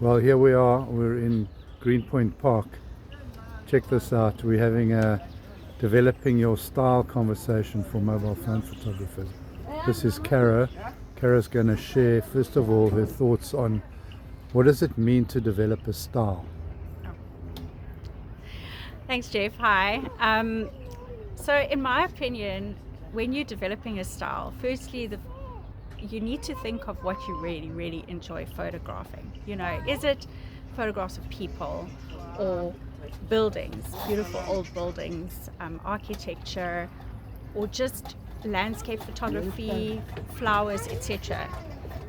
Well, here we are. We're in Greenpoint Park. Check this out. We're having a developing your style conversation for mobile phone photographers. This is Cara. Cara's going to share, first of all, her thoughts on what does it mean to develop a style. Thanks, Jeff. Hi. So, in my opinion, when you're developing a style, firstly, you need to think of what you really, really enjoy photographing. Is it photographs of people or buildings, beautiful old buildings, architecture, or just landscape photography, flowers, etc.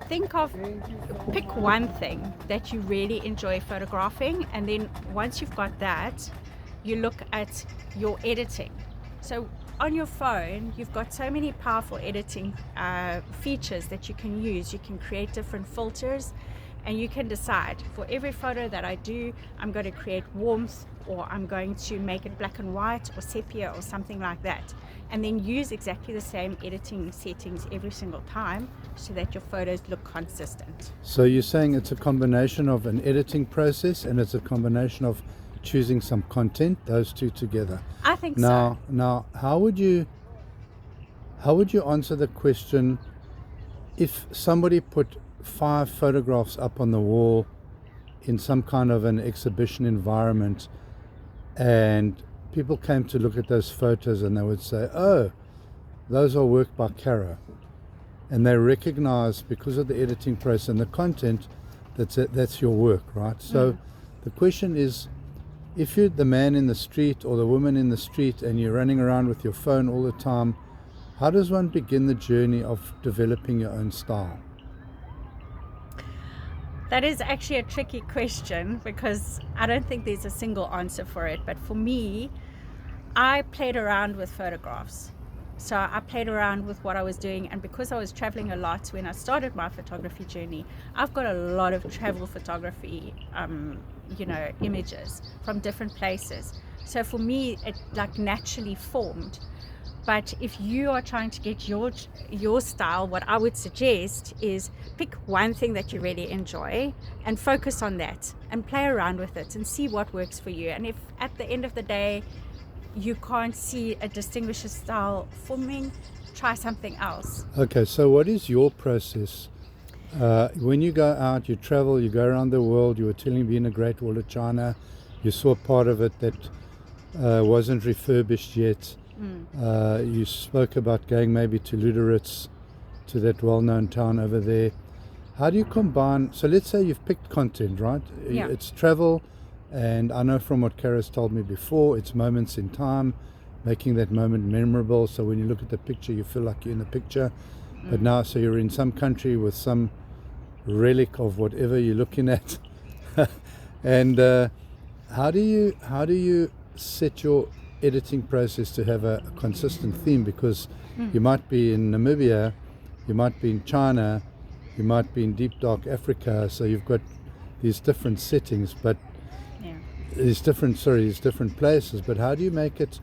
Pick one thing that you really enjoy photographing, and then once you've got that, you look at your editing. So on your phone, you've got so many powerful editing features that you can use. You can create different filters, and you can decide, for every photo that I do, I'm going to create warmth, or I'm going to make it black and white or sepia or something like that, and then use exactly the same editing settings every single time so that your photos look consistent. So you're saying it's a combination of an editing process and it's a combination of choosing some content, those two together. I think so. Now, how would you answer the question if somebody put 5 photographs up on the wall in some kind of an exhibition environment, and people came to look at those photos and they would say, "Oh, those are work by Cara," and they recognize, because of the editing process and the content, that's your work, right? So the question is, if you're the man in the street or the woman in the street and you're running around with your phone all the time, how does one begin the journey of developing your own style? That is actually a tricky question, because I don't think there's a single answer for it. But for me, I played around with photographs. So I played around with what I was doing, and because I was traveling a lot when I started my photography journey, I've got a lot of travel photography images from different places. So for me, it naturally formed. But if you are trying to get your style, what I would suggest is pick one thing that you really enjoy and focus on that and play around with it and see what works for you. And if at the end of the day you can't see a distinguished style forming, try something else. Okay, so what is your process? When you go out, you travel, you go around the world, you were telling me in the Great Wall of China, you saw part of it that wasn't refurbished yet. You spoke about going maybe to Luderitz, to that well-known town over there. How do you combine? So let's say you've picked content, right? Yeah. It's travel, and I know from what Cara's told me before, it's moments in time, making that moment memorable. So when you look at the picture, you feel like you're in the picture. But now, so you're in some country with some relic of whatever you're looking at, and how do you set your editing process to have a consistent theme? Because you might be in Namibia, you might be in China, you might be in deep dark Africa, so you've got these different settings, but these different places. But how do you make it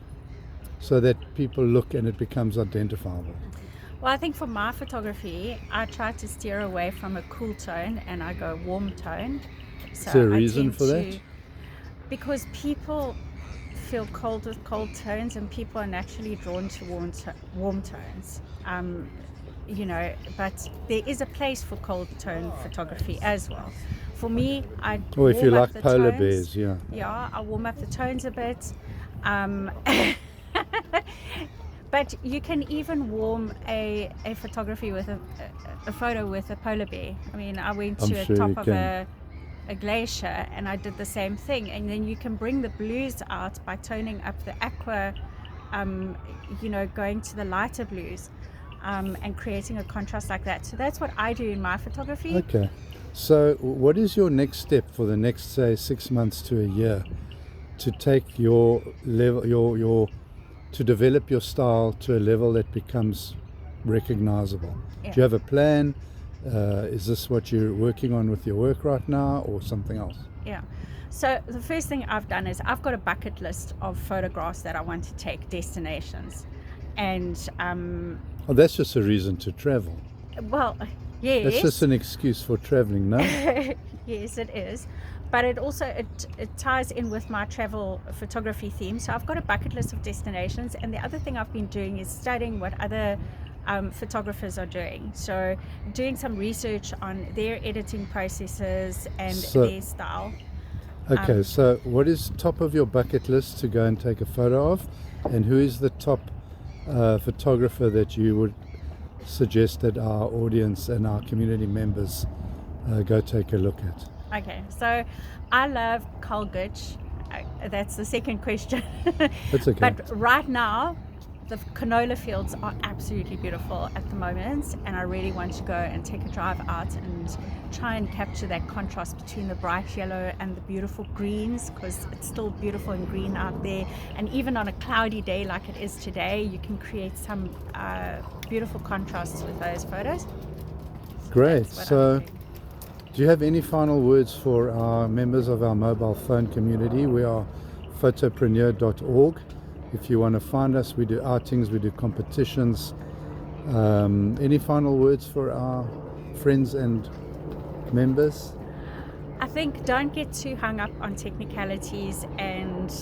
so that people look and it becomes identifiable? Well, I think for my photography, I try to steer away from a cool tone and I go warm tone. So is there a reason for that? Because people feel cold with cold tones, and people are naturally drawn to warm tones. But there is a place for cold tone photography as well. For me, Or if you warm up like the polar tones. bears, yeah. Yeah, I warm up the tones a bit. But you can even warm a photography with a photo with a polar bear. I mean, I went I'm to sure the you top of can. a glacier and I did the same thing. And then you can bring the blues out by toning up the aqua, going to the lighter blues, and creating a contrast like that. So that's what I do in my photography. Okay. So what is your next step for the next, say, 6 months to a year to take your level, to develop your style to a level that becomes recognizable? Yeah. Do you have a plan? Is this what you're working on with your work right now, or something else? Yeah. So the first thing I've done is I've got a bucket list of photographs that I want to take, destinations. And Oh, that's just a reason to travel. well, Yes. That's just an excuse for traveling, no? Yes, it is. But it also it ties in with my travel photography theme. So I've got a bucket list of destinations, and the other thing I've been doing is studying what other photographers are doing. So doing some research on their editing processes and their style. Okay, so what is top of your bucket list to go and take a photo of, and who is the top photographer that you would suggest that our audience and our community members go take a look at? Okay, so I love Carl Gutsch. That's the second question. That's okay. But right now, the canola fields are absolutely beautiful at the moment, and I really want to go and take a drive out and try and capture that contrast between the bright yellow and the beautiful greens, because it's still beautiful and green out there. And even on a cloudy day like it is today, you can create some beautiful contrasts with those photos. Great. So do you have any final words for our members of our mobile phone community? We are photopreneur.org. If you want to find us, we do outings, we do competitions. Any final words for our friends and members? I think don't get too hung up on technicalities and,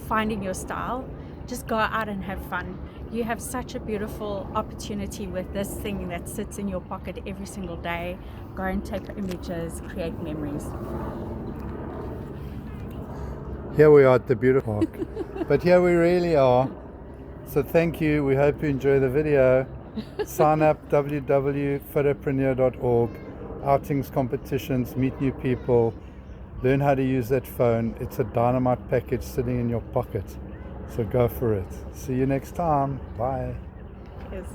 finding your style. Just go out and have fun. You have such a beautiful opportunity with this thing that sits in your pocket every single day. Go and take images, create memories. Here we are at the beautiful park. But here we really are. So thank you. We hope you enjoy the video. Sign up www.photopreneur.org. Outings, competitions, meet new people, learn how to use that phone. It's a dynamite package sitting in your pocket. So go for it. See you next time. Bye. Yes.